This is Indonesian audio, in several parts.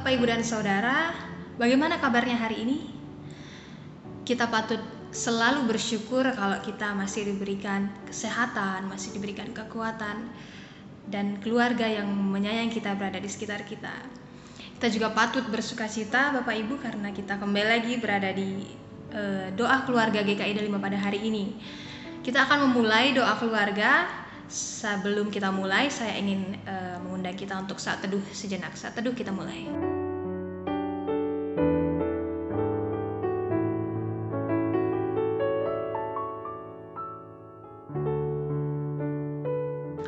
Bapak, Ibu, dan Saudara, bagaimana kabarnya hari ini? Kita patut selalu bersyukur kalau kita masih diberikan kesehatan, masih diberikan kekuatan, dan keluarga yang menyayangi kita berada di sekitar kita. Kita juga patut bersukacita Bapak Ibu karena kita kembali lagi berada di doa keluarga GKI Delima pada hari ini. Kita akan memulai doa keluarga. Sebelum kita mulai, saya ingin mengundang kita untuk saat teduh sejenak. Saat teduh kita mulai.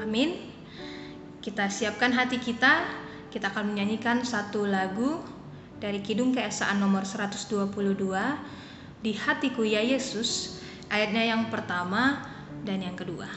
Amin. Kita siapkan hati kita. Kita akan menyanyikan satu lagu dari Kidung Keesaan nomor 122, Di Hatiku Ya Yesus, ayatnya yang pertama dan yang kedua.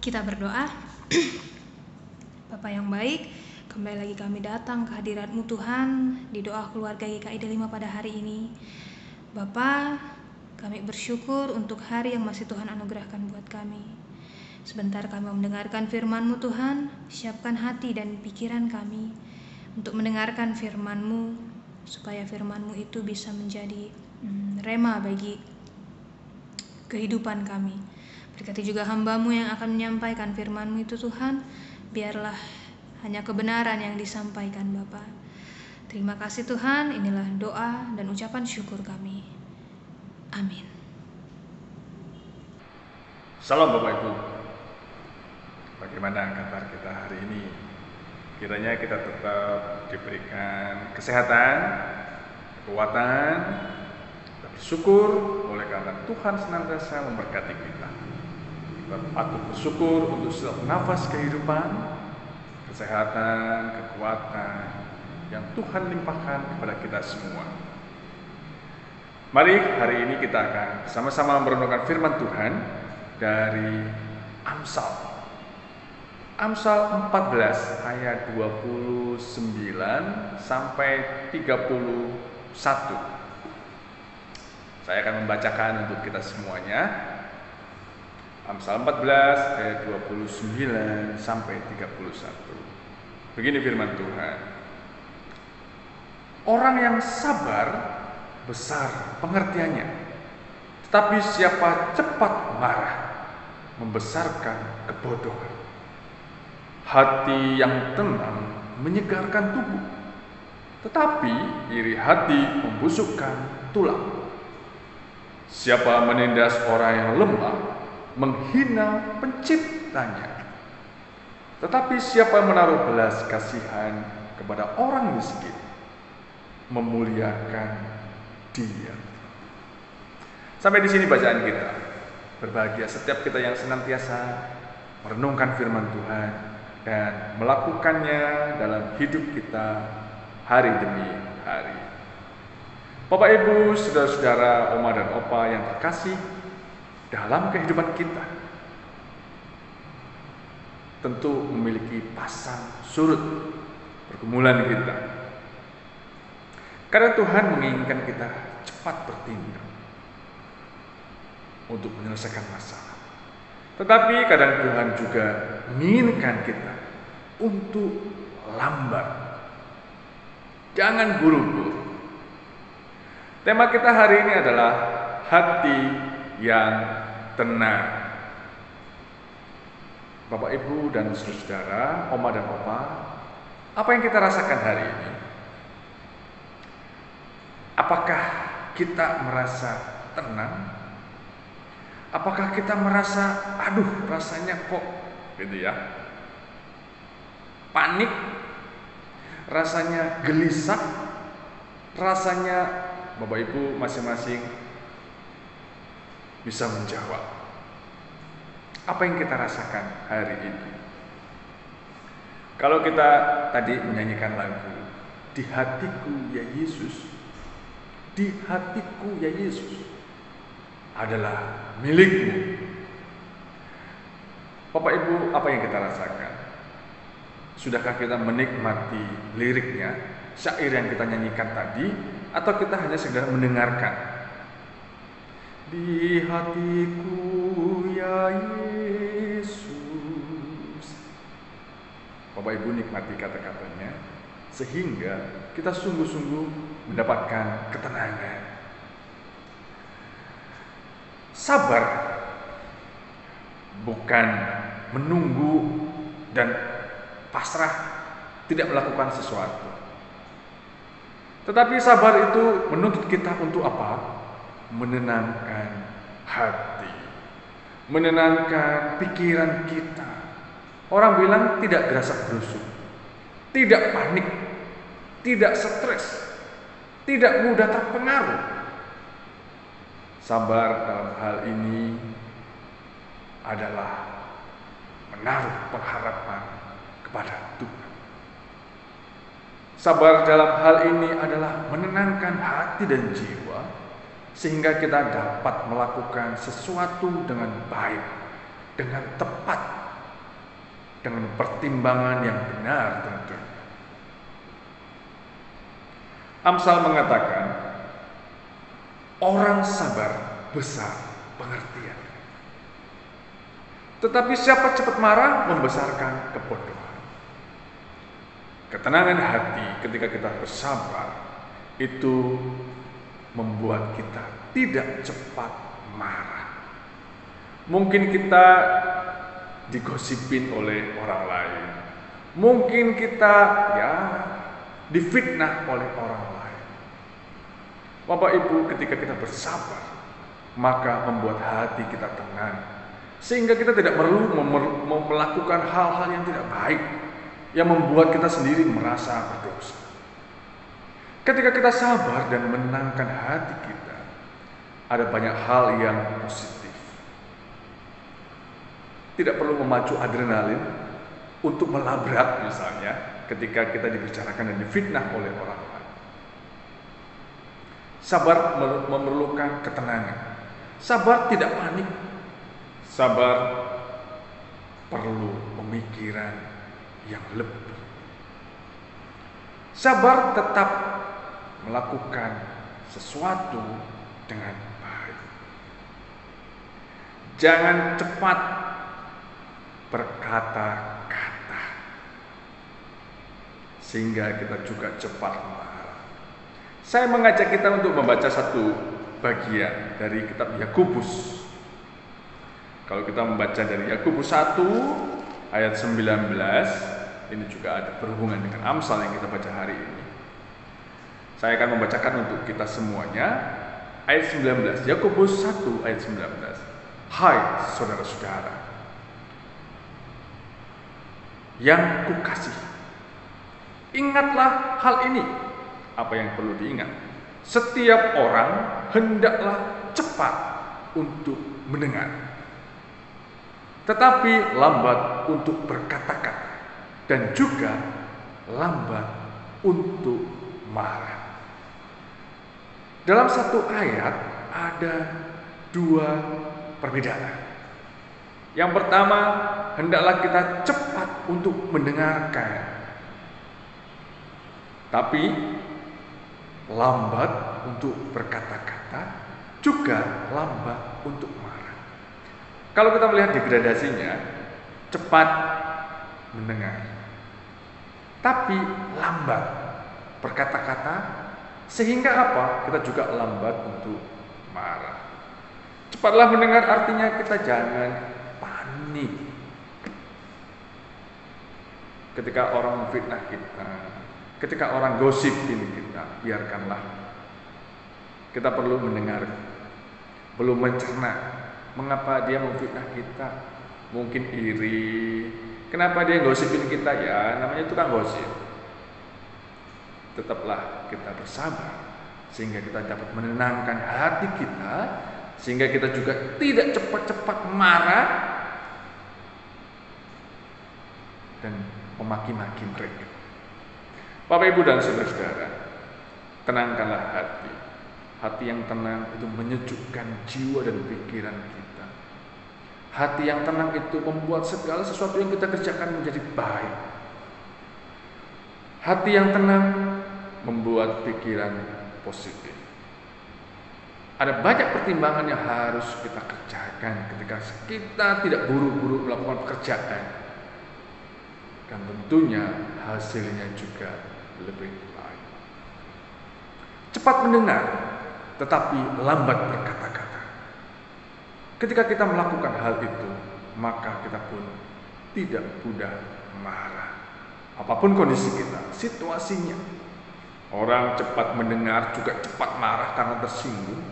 Kita berdoa. Bapa yang baik, kembali lagi kami datang ke hadirat-Mu Tuhan di doa keluarga GKI Delima pada hari ini. Bapa, kami bersyukur untuk hari yang masih Tuhan anugerahkan buat kami. Sebentar kami mendengarkan firman-Mu Tuhan, siapkan hati dan pikiran kami untuk mendengarkan firman-Mu, supaya firman-Mu itu bisa menjadi rema bagi kehidupan kami. Berkati juga hamba-Mu yang akan menyampaikan firman-Mu itu Tuhan, biarlah hanya kebenaran yang disampaikan Bapa. Terima kasih Tuhan, inilah doa dan ucapan syukur kami. Amin. Salam Bapak Ibu. Bagaimana kabar kita hari ini? Kiranya kita tetap diberikan kesehatan, kekuatan, dan bersyukur oleh karena Tuhan senantiasa memberkati kita. Kita patut bersyukur untuk setiap nafas kehidupan, kesehatan, kekuatan yang Tuhan limpahkan kepada kita semua. Mari hari ini kita akan sama-sama merenungkan firman Tuhan dari Amsal. Amsal 14 ayat 29 sampai 31. Saya akan membacakan untuk kita semuanya. Amsal 14 ayat 29 sampai 31. Begini firman Tuhan. Orang yang sabar besar pengertiannya, tetapi siapa cepat marah membesarkan kebodohan. Hati yang tenang menyegarkan tubuh, tetapi iri hati membusukkan tulang. Siapa menindas orang yang lemah menghina penciptanya, tetapi siapa menaruh belas kasihan kepada orang miskin memuliakan dia. Sampai di sini bacaan kita. Berbahagia setiap kita yang senantiasa merenungkan firman Tuhan dan melakukannya dalam hidup kita hari demi hari. Bapak Ibu, saudara-saudara, oma dan opa yang terkasih, dalam kehidupan kita tentu memiliki pasang surut pergumulan kita. Karena Tuhan menginginkan kita cepat bertindak untuk menyelesaikan masalah. Tetapi kadang Tuhan juga menginginkan kita untuk lambat. Jangan buru-buru. Tema kita hari ini adalah hati yang tenang. Bapak Ibu dan saudara, oma dan opa, apa yang kita rasakan hari ini? Apakah kita merasa tenang? Apakah kita merasa, aduh rasanya kok gitu ya, panik, rasanya gelisah, rasanya Bapak Ibu masing-masing bisa menjawab apa yang kita rasakan hari ini. Kalau kita tadi menyanyikan lagu, di hatiku ya Yesus, di hatiku ya Yesus adalah milikmu. Bapak Ibu, apa yang kita rasakan? Sudahkah kita menikmati liriknya, syair yang kita nyanyikan tadi, atau kita hanya sekedar mendengarkan? Di hatiku ya Yesus. Bapak Ibu nikmati kata-katanya sehingga kita sungguh-sungguh mendapatkan ketenangan. Sabar bukan menunggu dan pasrah tidak melakukan sesuatu. Tetapi sabar itu menuntut kita untuk apa? Menenangkan hati, menenangkan pikiran kita. Orang bilang tidak gerasak-gerusuk, tidak panik, tidak stres, tidak mudah terpengaruh. Sabar dalam hal ini adalah menaruh pengharapan kepada Tuhan. Sabar dalam hal ini adalah menenangkan hati dan jiwa, sehingga kita dapat melakukan sesuatu dengan baik, dengan tepat, dengan pertimbangan yang benar tentunya. Amsal mengatakan, orang sabar besar pengertian, tetapi siapa cepat marah membesarkan kebodohan. Ketenangan hati ketika kita bersabar itu membuat kita tidak cepat marah. Mungkin kita digosipin oleh orang lain, mungkin kita difitnah oleh orang lain. Bapak Ibu, ketika kita bersabar, maka membuat hati kita tenang, sehingga kita tidak perlu melakukan hal-hal yang tidak baik, yang membuat kita sendiri merasa berdosa. Ketika kita sabar dan menenangkan hati kita, ada banyak hal yang positif. Tidak perlu memacu adrenalin untuk melabrak misalnya ketika kita dibicarakan dan difitnah oleh orang lain. Sabar memerlukan ketenangan. Sabar tidak panik. Sabar perlu pemikiran yang lebih. Sabar tetap melakukan sesuatu dengan Jangan cepat berkata-kata, sehingga kita juga cepat marah. Saya mengajak kita untuk membaca satu bagian dari kitab Yakobus. Kalau kita membaca dari Yakobus 1 ayat 19, ini juga ada berhubungan dengan Amsal yang kita baca hari ini. Saya akan membacakan untuk kita semuanya. Ayat 19, Yakobus 1 ayat 19. Hai saudara-saudara yang kukasih, ingatlah hal ini. Apa yang perlu diingat? Setiap orang hendaklah cepat untuk mendengar, tetapi lambat untuk berkata-kata, dan juga lambat untuk marah. Dalam satu ayat ada dua perbedaan. Yang pertama, hendaklah kita cepat untuk mendengarkan, tapi lambat untuk berkata-kata, juga lambat untuk marah. Kalau kita melihat degradasinya, cepat mendengar, tapi lambat berkata-kata, sehingga apa? Kita juga lambat untuk marah. Cepatlah mendengar artinya kita jangan panik ketika orang memfitnah kita, ketika orang gosipin kita. Biarkanlah. Kita perlu mendengar, perlu mencerna mengapa dia memfitnah kita. Mungkin iri. Kenapa dia gosipin kita? Ya, namanya tukang gosip. Tetaplah kita bersabar, sehingga kita dapat menenangkan hati kita, sehingga kita juga tidak cepat-cepat marah dan memaki-maki mereka. Bapak, Ibu, dan saudara-saudara, tenangkanlah hati. Hati yang tenang itu menyejukkan jiwa dan pikiran kita. Hati yang tenang itu membuat segala sesuatu yang kita kerjakan menjadi baik. Hati yang tenang membuat pikiran positif. Ada banyak pertimbangan yang harus kita kerjakan ketika kita tidak buru-buru melakukan pekerjaan, dan tentunya hasilnya juga lebih baik. Cepat mendengar, tetapi lambat berkata-kata. Ketika kita melakukan hal itu, maka kita pun tidak mudah marah. Apapun kondisi kita, situasinya. Orang cepat mendengar juga cepat marah karena tersinggung.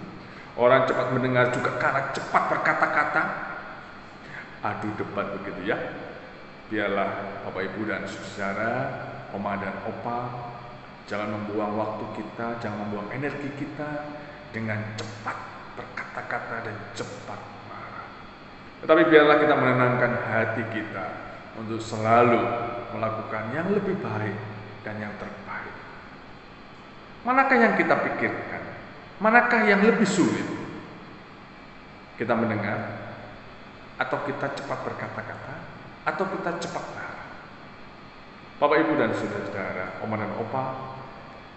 Orang cepat mendengar juga karena cepat berkata-kata. Adu debat begitu ya. Biarlah Bapak, Ibu, dan saudara, Oma dan Opa, jangan membuang waktu kita, jangan membuang energi kita dengan cepat berkata-kata dan cepat marah. Tetapi biarlah kita menenangkan hati kita untuk selalu melakukan yang lebih baik dan yang terbaik. Manakah yang kita pikirkan? Manakah yang lebih sulit? Kita mendengar, atau kita cepat berkata-kata, atau kita cepat marah? Bapak, Ibu, dan saudara-saudara, Oma dan Opa,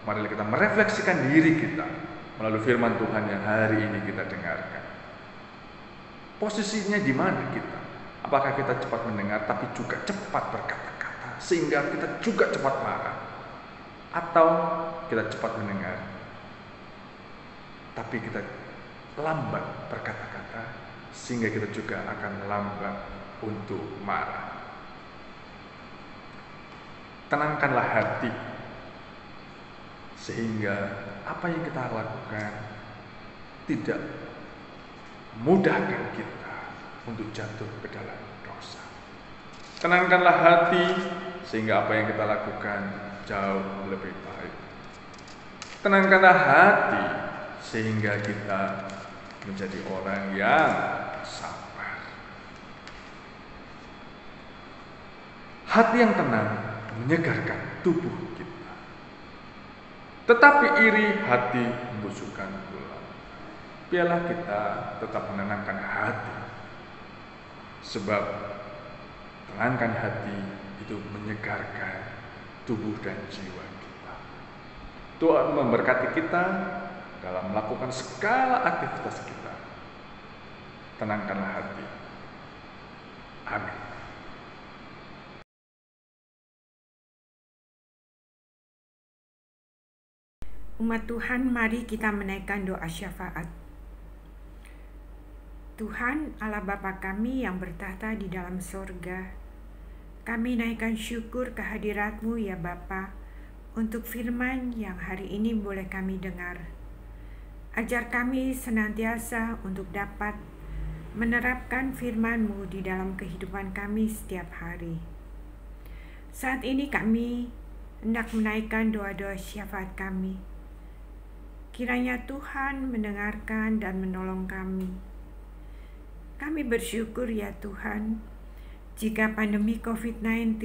mari kita merefleksikan diri kita melalui firman Tuhan yang hari ini kita dengarkan. Posisinya di mana kita? Apakah kita cepat mendengar tapi juga cepat berkata-kata sehingga kita juga cepat marah? Atau kita cepat mendengar tapi kita lambat berkata-kata sehingga kita juga akan lambat untuk marah? Tenangkanlah hati, sehingga apa yang kita lakukan tidak mudahkan kita untuk jatuh ke dalam dosa. Tenangkanlah hati, sehingga apa yang kita lakukan jauh lebih baik. Tenangkanlah hati, sehingga kita menjadi orang yang sabar. Hati yang tenang menyegarkan tubuh kita, tetapi iri hati membusukkan tulang. Biarlah kita tetap menenangkan hati, sebab tenangkan hati itu menyegarkan tubuh dan jiwa kita. Tuhan memberkati kita dalam melakukan segala aktivitas kita. tenangkanlah hati. Amin. Umat Tuhan, mari kita menaikkan doa syafaat. Tuhan Allah Bapa kami yang bertahta di dalam sorga, kami naikkan syukur kehadirat-Mu ya Bapa, untuk firman yang hari ini boleh kami dengar. Ajar kami senantiasa untuk dapat menerapkan firman-Mu di dalam kehidupan kami setiap hari. Saat ini kami hendak menaikkan doa-doa syafaat kami. Kiranya Tuhan mendengarkan dan menolong kami. Kami bersyukur ya Tuhan, jika pandemi COVID-19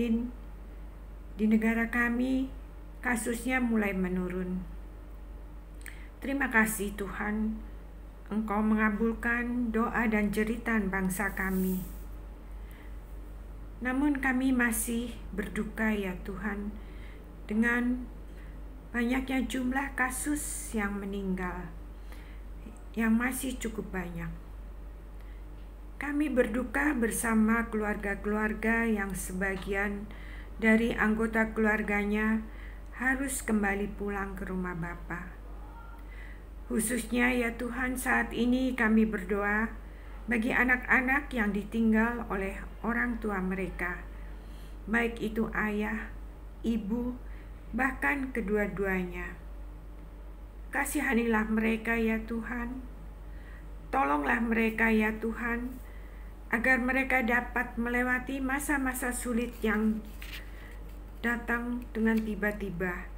di negara kami kasusnya mulai menurun. Terima kasih Tuhan, Engkau mengabulkan doa dan jeritan bangsa kami. Namun kami masih berduka ya Tuhan, dengan banyaknya jumlah kasus yang meninggal, yang masih cukup banyak. Kami berduka bersama keluarga-keluarga yang sebagian dari anggota keluarganya harus kembali pulang ke rumah Bapa. Khususnya ya Tuhan, saat ini kami berdoa bagi anak-anak yang ditinggal oleh orang tua mereka, baik itu ayah, ibu, bahkan kedua-duanya. Kasihanilah mereka ya Tuhan. Tolonglah mereka ya Tuhan, agar mereka dapat melewati masa-masa sulit yang datang dengan tiba-tiba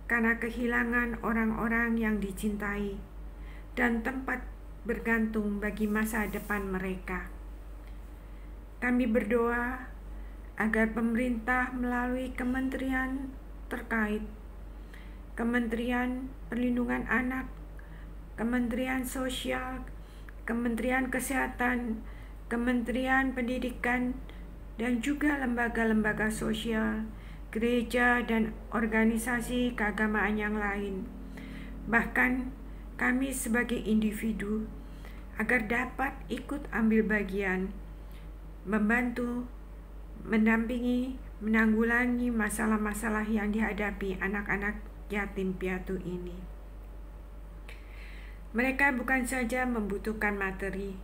karena kehilangan orang-orang yang dicintai dan tempat bergantung bagi masa depan mereka. Kami berdoa agar pemerintah melalui kementerian terkait, Kementerian Perlindungan Anak, Kementerian Sosial, Kementerian Kesehatan, Kementerian Pendidikan, dan juga lembaga-lembaga sosial, gereja, dan organisasi keagamaan yang lain. Bahkan kami sebagai individu, agar dapat ikut ambil bagian, membantu, mendampingi, menanggulangi masalah-masalah yang dihadapi anak-anak yatim piatu ini. Mereka bukan saja membutuhkan materi,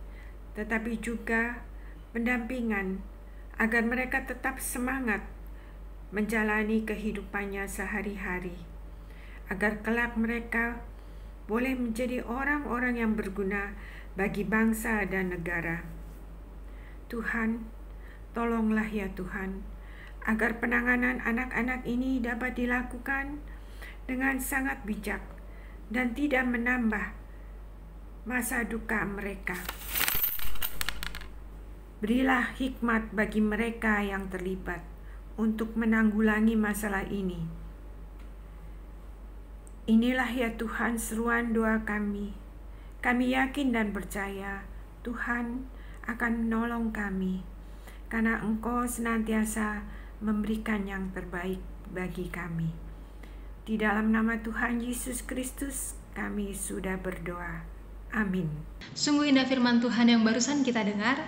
tetapi juga pendampingan agar mereka tetap semangat menjalani kehidupannya sehari-hari, agar kelak mereka boleh menjadi orang-orang yang berguna bagi bangsa dan negara. Tuhan, tolonglah ya Tuhan, agar penanganan anak-anak ini dapat dilakukan dengan sangat bijak dan tidak menambah masa duka mereka. Berilah hikmat bagi mereka yang terlibat untuk menanggulangi masalah ini. Inilah ya Tuhan seruan doa kami. Kami yakin dan percaya Tuhan akan menolong kami, karena Engkau senantiasa memberikan yang terbaik bagi kami. Di dalam nama Tuhan Yesus Kristus kami sudah berdoa. Amin. Sungguh indah firman Tuhan yang barusan kita dengar.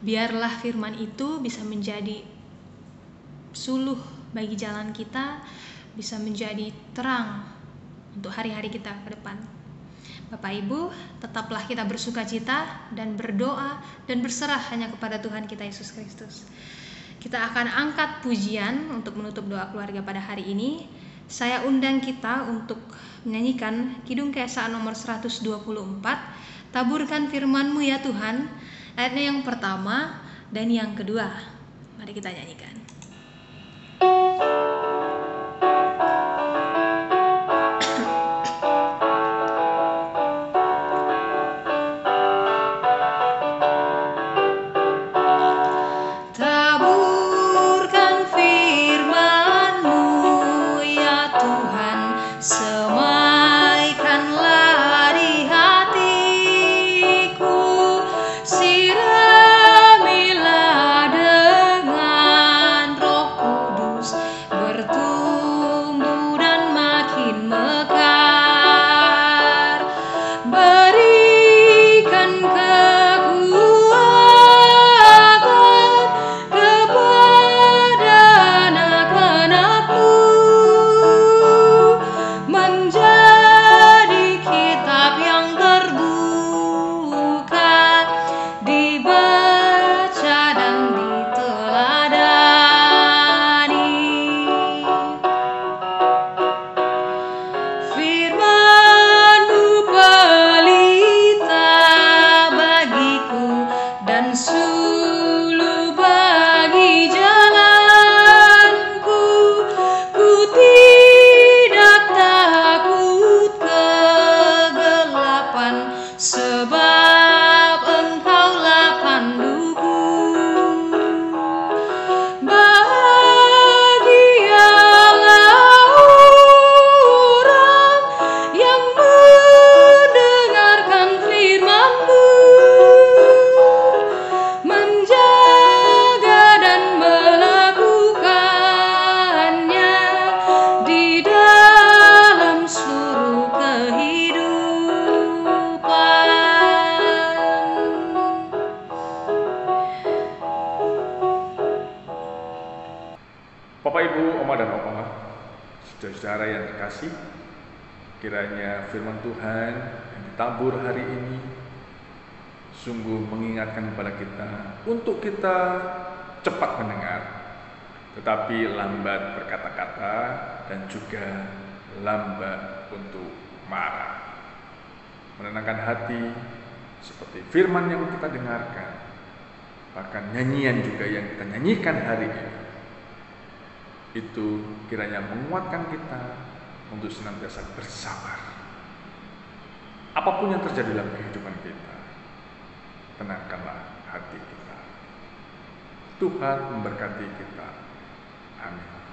Biarlah firman itu bisa menjadi suluh bagi jalan kita, bisa menjadi terang untuk hari-hari kita ke depan. Bapak Ibu, tetaplah kita bersukacita dan berdoa dan berserah hanya kepada Tuhan kita Yesus Kristus. Kita akan angkat pujian untuk menutup doa keluarga pada hari ini. Saya undang kita untuk menyanyikan Kidung Keesaan nomor 124, Taburkan Firman-Mu ya Tuhan, ayatnya yang pertama dan yang kedua. Mari kita nyanyikan. Siramilah dengan Ibu, Oma dan Opa, saudara-saudara yang terkasih, kiranya firman Tuhan yang ditabur hari ini sungguh mengingatkan kepada kita untuk kita cepat mendengar, tetapi lambat berkata-kata dan juga lambat untuk marah. Menenangkan hati seperti firman yang kita dengarkan, bahkan nyanyian juga yang kita nyanyikan hari ini, itu kiranya menguatkan kita untuk senantiasa bersabar. Apapun yang terjadi dalam kehidupan kita, tenangkanlah hati kita. Tuhan memberkati kita. Amin.